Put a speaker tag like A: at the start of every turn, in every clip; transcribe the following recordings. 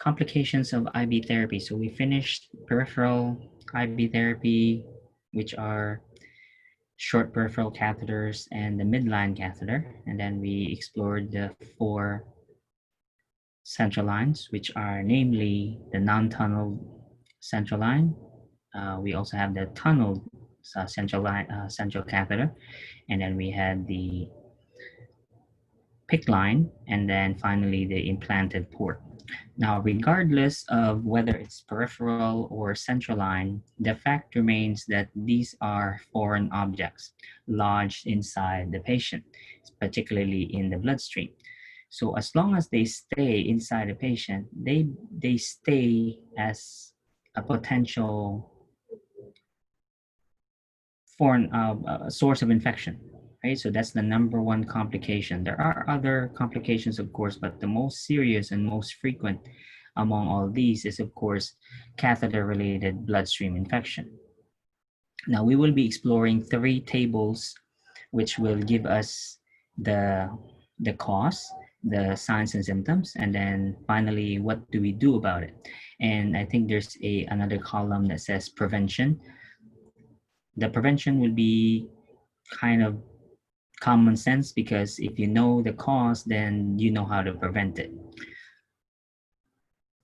A: Complications of IV therapy. So we finished peripheral IV therapy, which are short peripheral catheters and the midline catheter. And then we explored the 4 central lines, which are namely the non-tunneled central line. We also have the tunneled central line, central catheter, and then we had the PICC line, and then finally the implanted port. Now, regardless of whether it's peripheral or central line, the fact remains that these are foreign objects lodged inside the patient, particularly in the bloodstream. So as long as they stay inside the patient, they stay as a potential foreign source of infection. Right? So that's the number one complication. There are other complications, of course, but the most serious and most frequent among all these is, of course, catheter-related bloodstream infection. Now, we will be exploring 3 tables which will give us the cause, the signs and symptoms, and then finally, what do we do about it? And I think there's another column that says prevention. The prevention will be kind of common sense, because if you know the cause, then you know how to prevent it.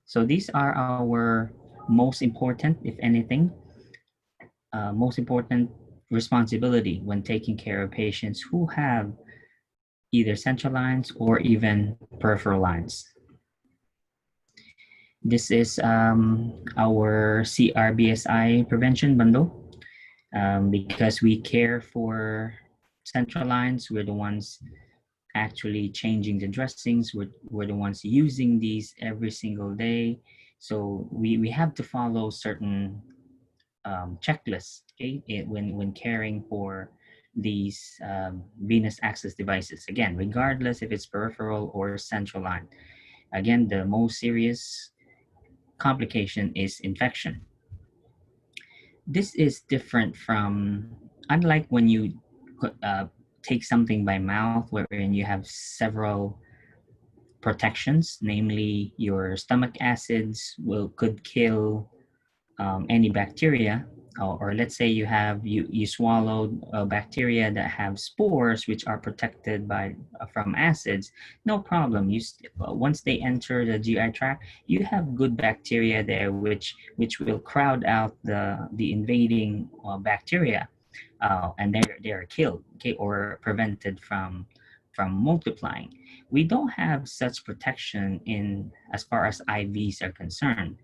A: So these are our most important, if anything, most important responsibility when taking care of patients who have either central lines or even peripheral lines. This is our CRBSI prevention bundle. Because we care for central lines, we're the ones actually changing the dressings, we're the ones using these every single day. So we have to follow certain checklists, okay, when caring for these venous access devices. Again, regardless if it's peripheral or central line. Again, the most serious complication is infection. This is different from, unlike when you take something by mouth, wherein you have several protections, namely your stomach acids could kill any bacteria, or let's say you swallowed bacteria that have spores which are protected by from acids. No problem. Once they enter the GI tract, you have good bacteria there which will crowd out the invading bacteria, and they're killed, okay, or prevented from multiplying. We don't have such protection in as far as IVs are concerned.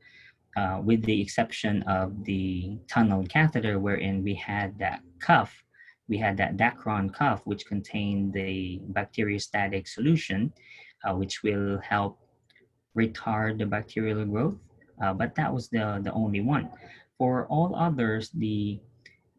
A: With the exception of the tunnel catheter, wherein we had that cuff, we had that Dacron cuff, which contained the bacteriostatic solution, which will help retard the bacterial growth. But that was the only one. For all others, the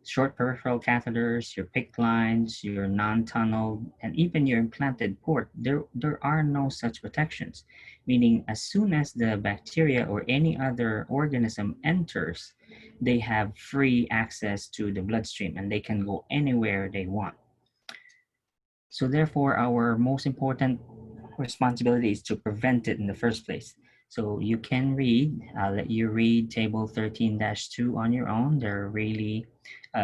A: short peripheral catheters, your PICC lines, your non-tunneled, and even your implanted port, there are no such protections. Meaning, as soon as the bacteria or any other organism enters, they have free access to the bloodstream and they can go anywhere they want. So therefore, our most important responsibility is to prevent it in the first place. So you can read, I'll let you read table 13-2 on your own. They're really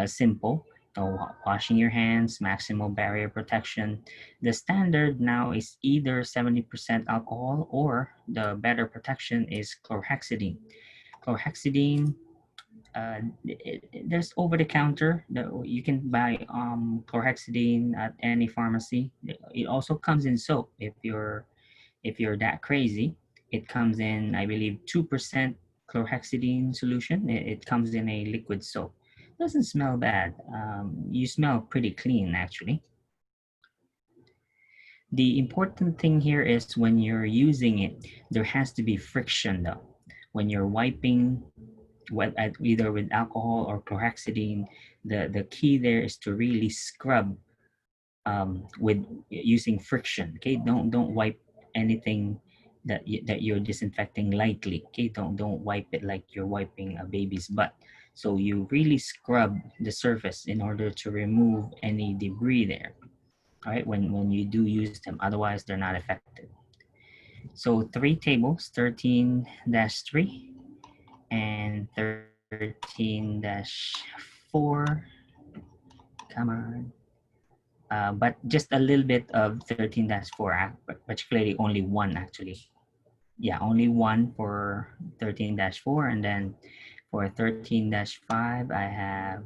A: simple. So washing your hands, maximal barrier protection. The standard now is either 70% alcohol, or the better protection is chlorhexidine. Chlorhexidine, there's over the counter. You can buy chlorhexidine at any pharmacy. It also comes in soap if you're that crazy. It comes in, I believe, 2% chlorhexidine solution. It comes in a liquid soap. Doesn't smell bad. You smell pretty clean, actually. The important thing here is when you're using it, there has to be friction though. When you're wiping, either with alcohol or chlorhexidine, the key there is to really scrub with using friction. Okay, don't wipe anything that you're disinfecting lightly. Okay, don't wipe it like you're wiping a baby's butt. So you really scrub the surface in order to remove any debris there. All right, when you do use them, otherwise they're not effective. So 3 tables, 13-3 and 13-4. Come on. But just a little bit of 13-4, particularly only one actually. Yeah, only one for 13-4, and then for 13-5, I have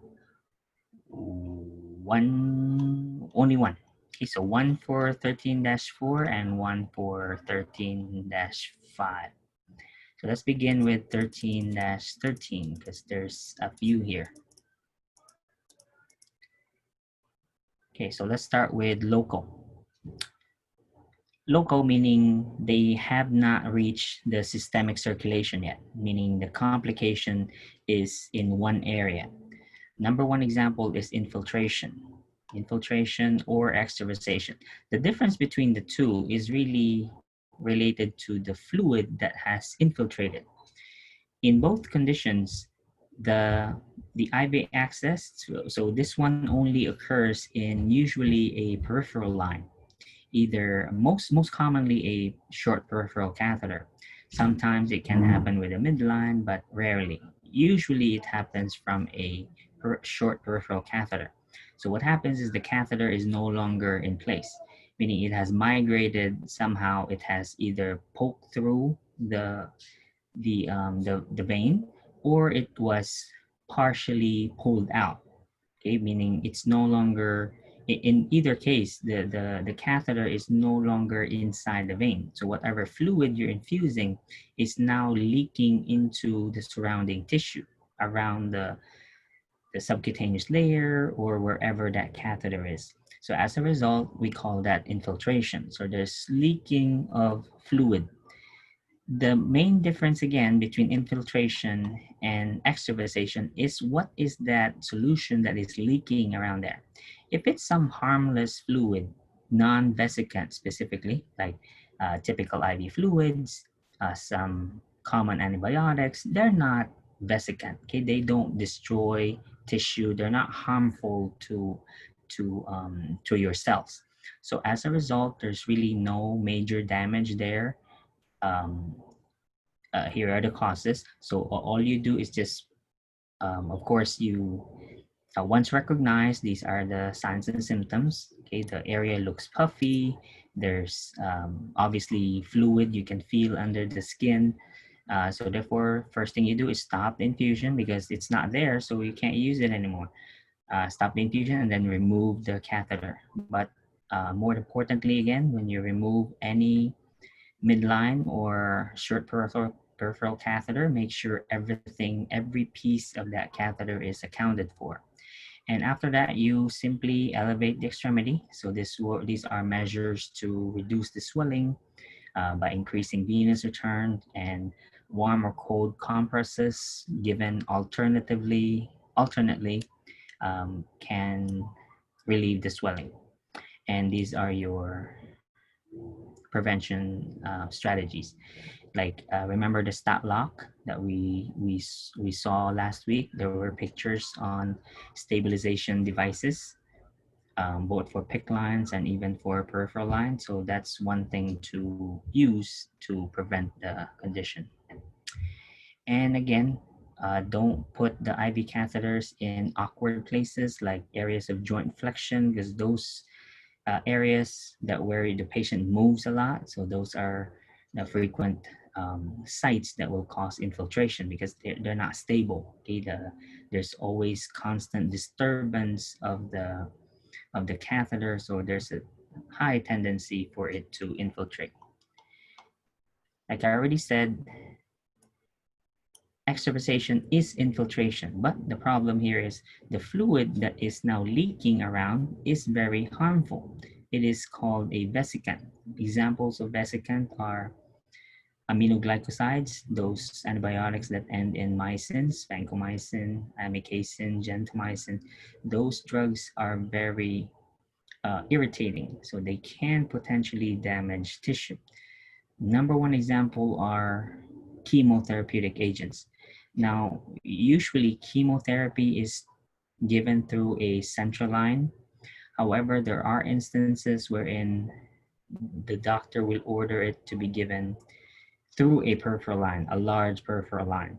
A: only one. Okay, so one for 13-4 and one for 13-5. So let's begin with 13-13 because there's a few here. Okay, so let's start with local. Local meaning they have not reached the systemic circulation yet, meaning the complication is in one area. Number one example is infiltration or extravasation. The difference between the two is really related to the fluid that has infiltrated. In both conditions, the IV access, so this one only occurs in usually a peripheral line, either most commonly a short peripheral catheter. Sometimes it can happen with a midline, but rarely. Usually it happens from a short peripheral catheter. So what happens is the catheter is no longer in place, meaning it has migrated somehow. It has either poked through the vein, or it was partially pulled out. Okay, meaning it's no longer, in either case, the catheter is no longer inside the vein. So whatever fluid you're infusing is now leaking into the surrounding tissue around the subcutaneous layer or wherever that catheter is. So as a result, we call that infiltration. So there's leaking of fluid. The main difference again between infiltration and extravasation is what is that solution that is leaking around there. If it's some harmless fluid, non-vesicant specifically, like typical IV fluids, some common antibiotics, they're not vesicant. Okay, they don't destroy tissue. They're not harmful to your cells. So as a result, there's really no major damage there. um, Here are the causes. So all you do is just, of course, you once recognized, these are the signs and symptoms. Okay, the area looks puffy. There's obviously fluid you can feel under the skin. So therefore, first thing you do is stop the infusion because it's not there, so you can't use it anymore. Stop the infusion and then remove the catheter. But more importantly, again, when you remove any midline or short peripheral catheter, make sure every piece of that catheter is accounted for. And after that, you simply elevate the extremity. So these are measures to reduce the swelling by increasing venous return, and warm or cold compresses given alternately can relieve the swelling. And these are your prevention strategies. Like remember the stat lock that we saw last week. There were pictures on stabilization devices, both for PICC lines and even for peripheral lines. So that's one thing to use to prevent the condition. And again, don't put the IV catheters in awkward places like areas of joint flexion, because those areas that where the patient moves a lot. So those are the frequent sites that will cause infiltration because they're not stable. Okay, there's always constant disturbance of the catheter, so there's a high tendency for it to infiltrate. Like I already said, extravasation is infiltration, but the problem here is the fluid that is now leaking around is very harmful. It is called a vesicant. Examples of vesicant are aminoglycosides, those antibiotics that end in mycins, vancomycin, amikacin, gentamicin. Those drugs are very irritating, so they can potentially damage tissue. Number one example are chemotherapeutic agents. Now, usually chemotherapy is given through a central line. However, there are instances wherein the doctor will order it to be given through a peripheral line, a large peripheral line.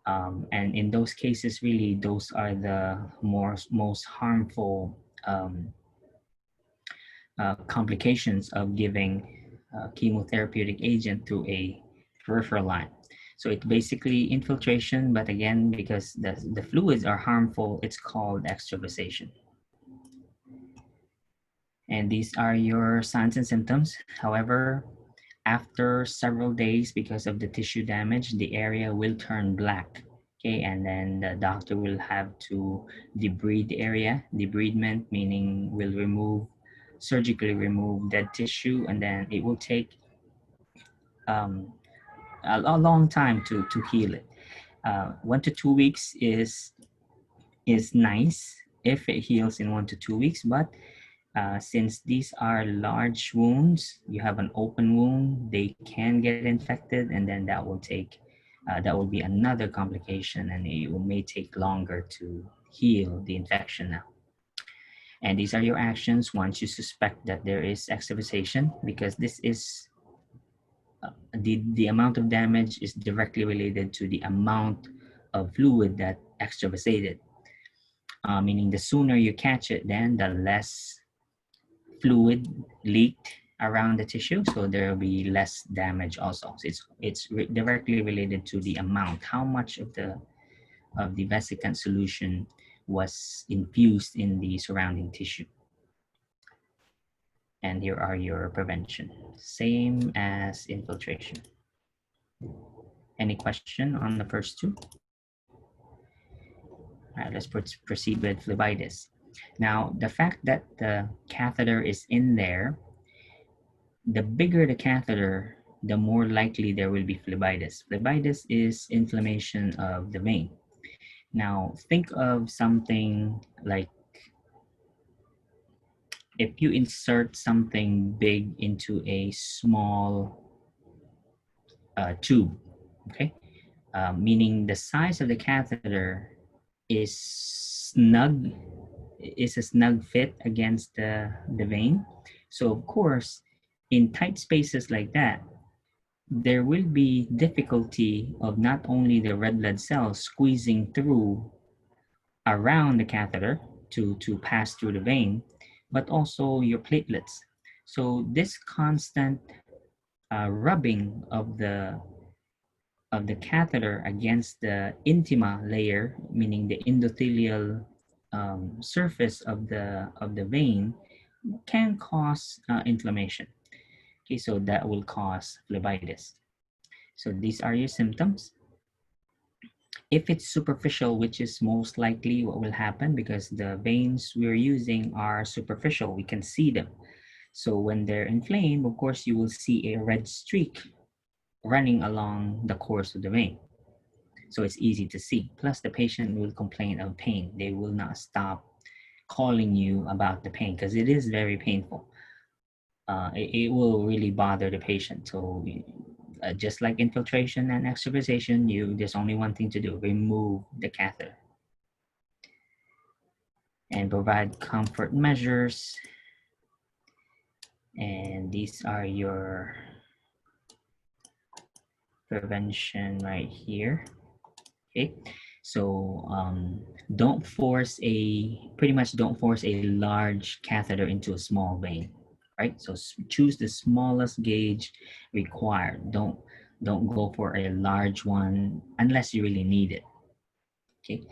A: And in those cases, really, those are the most harmful complications of giving chemotherapeutic agent through a peripheral line. So it's basically infiltration, but again, because the fluids are harmful, it's called extravasation. And these are your signs and symptoms. However, after several days, because of the tissue damage, the area will turn black. Okay, and then the doctor will have to debride the area. Debridement meaning will surgically remove dead tissue, and then it will take um, a long time to heal it. 1 to 2 weeks is nice if it heals in 1 to 2 weeks, but since these are large wounds, you have an open wound, they can get infected, and then that will be another complication, and it may take longer to heal the infection now. And these are your actions once you suspect that there is extravasation, because this is the amount of damage is directly related to the amount of fluid that extravasated. Meaning the sooner you catch it, then the less fluid leaked around the tissue, so there will be less damage also. So it's directly related to the amount, how much of the vesicant solution was infused in the surrounding tissue. And here are your prevention, same as infiltration. Any question on the first two? All right, let's proceed with phlebitis. Now, the fact that the catheter is in there, the bigger the catheter, the more likely there will be phlebitis. Phlebitis is inflammation of the vein. Now, think of something like if you insert something big into a small tube, okay? Meaning the size of the catheter is a snug fit against the vein. So of course, in tight spaces like that, there will be difficulty of not only the red blood cells squeezing through around the catheter to pass through the vein, but also your platelets. So this constant rubbing of the catheter against the intima layer, meaning the endothelial surface of the vein, can cause inflammation. Okay, so that will cause phlebitis. So these are your symptoms. If it's superficial, which is most likely what will happen because the veins we're using are superficial, we can see them. So when they're inflamed, of course, you will see a red streak running along the course of the vein. So it's easy to see. Plus, the patient will complain of pain. They will not stop calling you about the pain because it is very painful. It will really bother the patient. So just like infiltration and extravasation, there's only one thing to do: remove the catheter and provide comfort measures. And these are your prevention right here. Okay, so pretty much don't force a large catheter into a small vein, right? So choose the smallest gauge required. Don't go for a large one unless you really need it. Okay.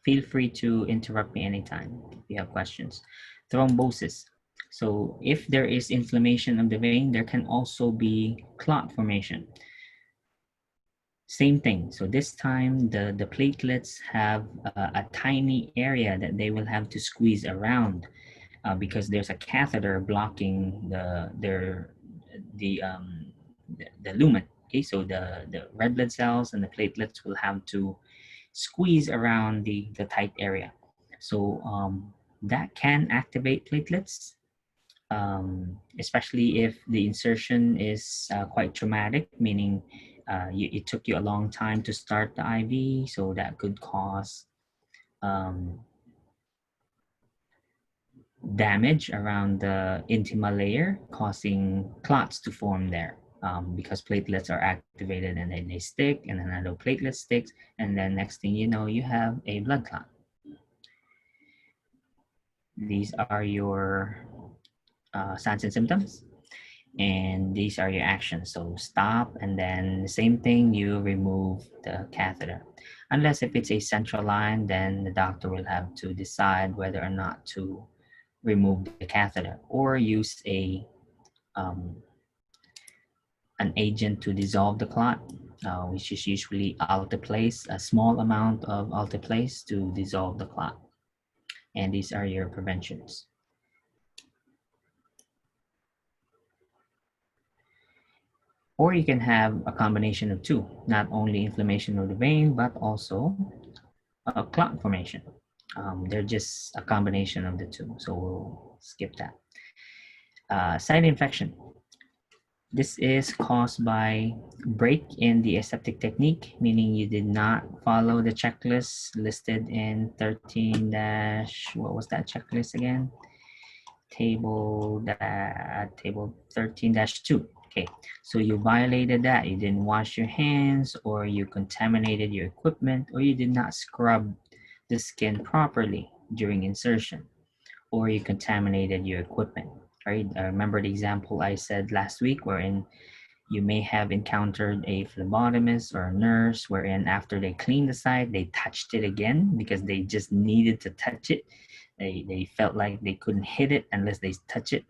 A: Feel free to interrupt me anytime if you have questions. Thrombosis. So if there is inflammation of the vein, there can also be clot formation. Same thing. So this time the platelets have a tiny area that they will have to squeeze around because there's a catheter blocking the lumen. Okay, so the red blood cells and the platelets will have to squeeze around the tight area. So that can activate platelets, especially if the insertion is quite traumatic, meaning it took you a long time to start the IV, so that could cause damage around the intima layer, causing clots to form there. Because platelets are activated and then they stick, and then another platelet sticks, and then next thing you know, you have a blood clot. These are your signs and symptoms, and these are your actions. So stop, and then the same thing, you remove the catheter. Unless if it's a central line, then the doctor will have to decide whether or not to remove the catheter or use an agent to dissolve the clot, which is usually alteplase, a small amount of alteplase to dissolve the clot. And these are your preventions. Or you can have a combination of two, not only inflammation of the vein, but also clot formation. They're just a combination of the two, so we'll skip that. Site infection. This is caused by break in the aseptic technique, meaning you did not follow the checklist listed in 13 dash, what was that checklist again? Table 13-2. Okay, so you violated that. You didn't wash your hands, or you contaminated your equipment, or you did not scrub the skin properly during insertion, or you contaminated your equipment, right? I remember the example I said last week wherein you may have encountered a phlebotomist or a nurse wherein after they cleaned the site, they touched it again because they just needed to touch it. They felt like they couldn't hit it unless they touch it.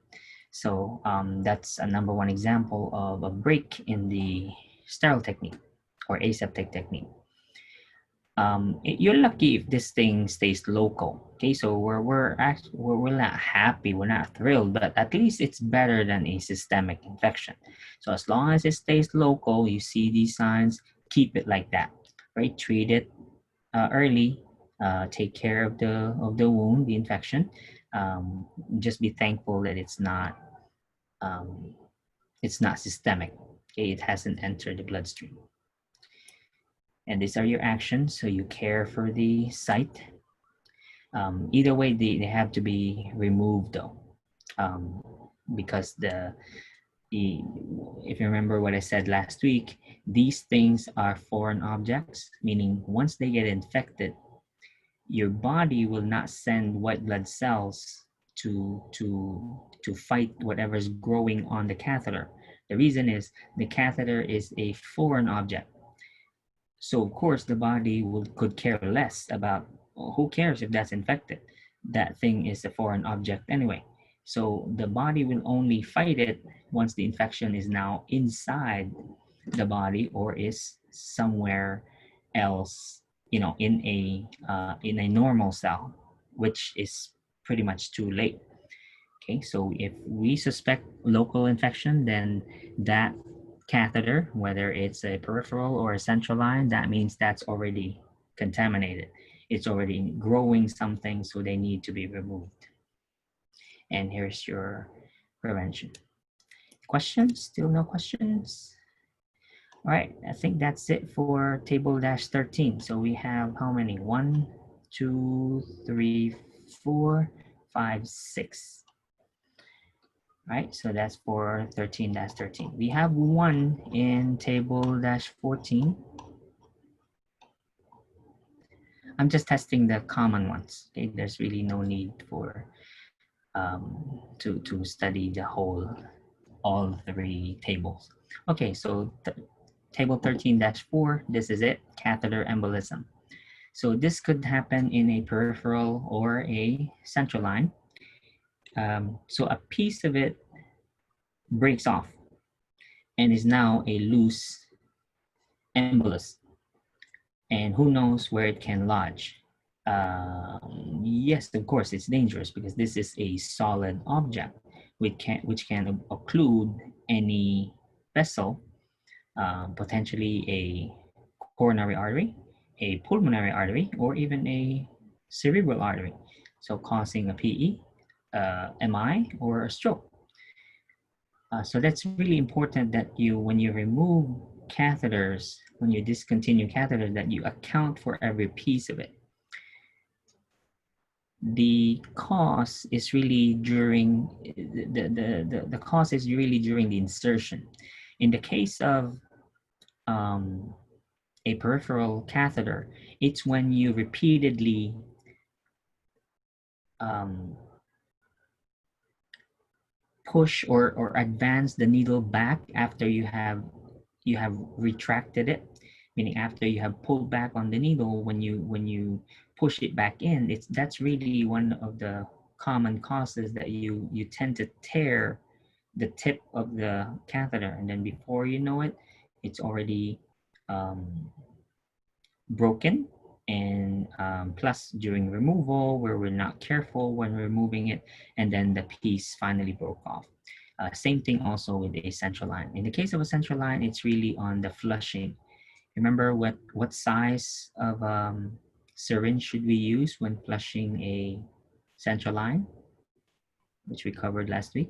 A: So that's a number one example of a break in the sterile technique or aseptic technique. You're lucky if this thing stays local. Okay, so we're not happy, we're not thrilled, but at least it's better than a systemic infection. So as long as it stays local, you see these signs, keep it like that, right? Treat it early, take care of the wound, the infection. Just be thankful that it's not systemic. Okay, it hasn't entered the bloodstream. And these are your actions. So you care for the site. Either way, they have to be removed though, because if you remember what I said last week, these things are foreign objects, meaning once they get infected, your body will not send white blood cells to fight whatever's growing on the catheter. The reason is the catheter is a foreign object. So of course the body could care less about, who cares if that's infected? That thing is a foreign object anyway. So the body will only fight it once the infection is now inside the body or is somewhere else, in a normal cell, which is pretty much too late. Okay, so if we suspect local infection, then that catheter, whether it's a peripheral or a central line, that means that's already contaminated. It's already growing something, so they need to be removed. And here's your prevention. Questions? Still no questions? All right, I think that's it for table dash 13. So we have how many? 1, 2, 3, 4, 5, 6. Right, so that's for 13-13. We have one in table dash 14. I'm just testing the common ones. Okay, there's really no need for to study the all 3 tables. Okay, so table 13-4, this is it, catheter embolism. So this could happen in a peripheral or a central line. So a piece of it breaks off and is now a loose embolus. And who knows where it can lodge. Yes, of course, it's dangerous because this is a solid object which can occlude any vessel, potentially a coronary artery, a pulmonary artery, or even a cerebral artery. So causing a PE, MI, or a stroke. So that's really important that when you remove catheters, when you discontinue catheters, that you account for every piece of it. the cause is really during the cause is really during the insertion. In the case of a peripheral catheter, it's when you repeatedly um, push or advance the needle back after you have retracted it, meaning after you have pulled back on the needle. When you push it back in, it's that's really one of the common causes that you tend to tear the tip of the catheter, and then before you know it, it's already um, broken. And plus during removal, where we're not careful when removing it, and then the piece finally broke off. Same thing also with a central line. In the case of a central line, it's really on the flushing. Remember what size of syringe should we use when flushing a central line, which we covered last week?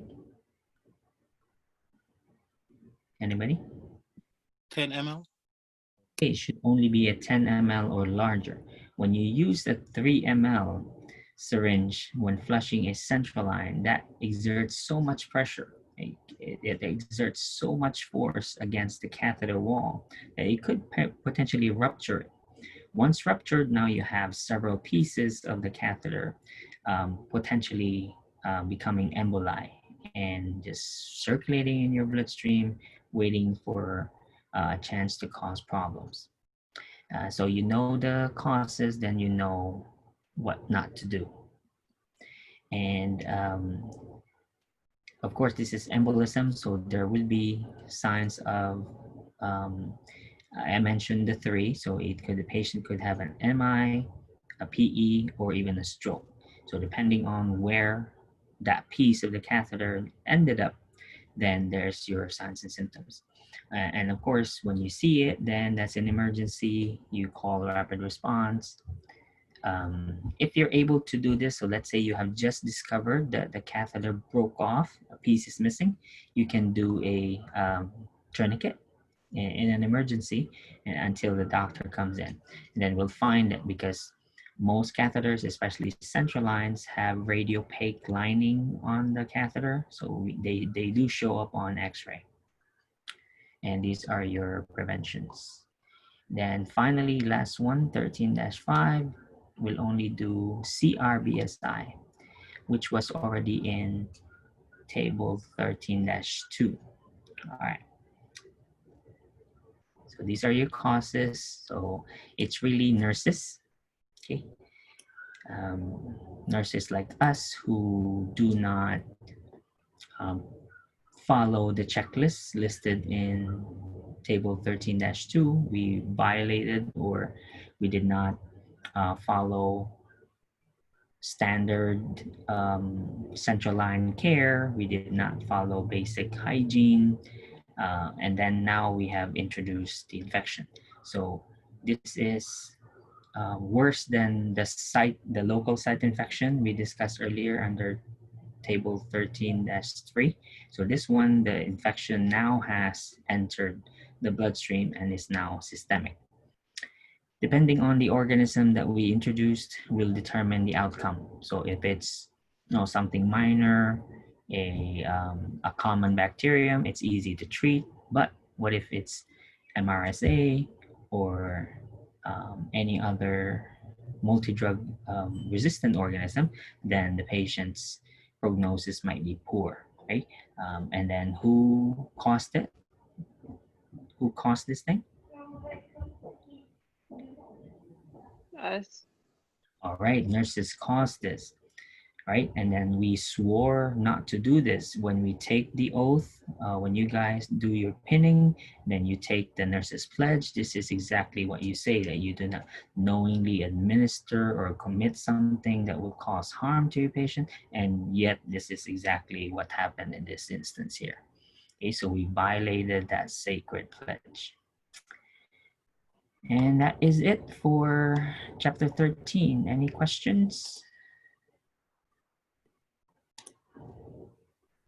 A: Anybody?
B: 10 ml.
A: It should only be a 10 ml or larger. When you use a 3 ml syringe when flushing a central line, that exerts so much pressure. It exerts so much force against the catheter wall that it could potentially rupture it. Once ruptured, now you have several pieces of the catheter potentially becoming emboli and just circulating in your bloodstream, waiting for a chance to cause problems. So you know the causes, then you know what not to do. And of course, this is embolism, so there will be signs of um, I mentioned the three, so the patient could have an MI, a PE, or even a stroke. So depending on where that piece of the catheter ended up, then there's your signs and symptoms. And of course, when you see it, then that's an emergency. You call rapid response. If you're able to do this, so let's say you have just discovered that the catheter broke off, a piece is missing, you can do a tourniquet in an emergency until the doctor comes in. And then we'll find it because most catheters, especially central lines, have radiopaque lining on the catheter. So they do show up on x-ray. And these are your preventions. Then finally, last one, 13-5, we'll only do CRBSI, which was already in table 13-2. All right. So these are your causes. So it's really nurses, okay? Nurses like us who do not um, follow the checklist listed in table 13-2. We violated or we did not follow standard central line care. We did not follow basic hygiene. And then now we have introduced the infection. So this is worse than the local site infection we discussed earlier under table 13-3. So this one, the infection now has entered the bloodstream and is now systemic. Depending on the organism that we introduced will determine the outcome. So if it's something minor, a common bacterium, it's easy to treat. But what if it's MRSA or any other multi-drug resistant organism? Then the patient's prognosis might be poor, right? And then who caused it? Who caused this thing?
C: Us.
A: All right, nurses caused this, right? And then we swore not to do this. When we take the oath, when you guys do your pinning, then you take the nurse's pledge. This is exactly what you say, that you do not knowingly administer or commit something that will cause harm to your patient. And yet this is exactly what happened in this instance here. Okay, so we violated that sacred pledge. And that is it for chapter 13. Any questions?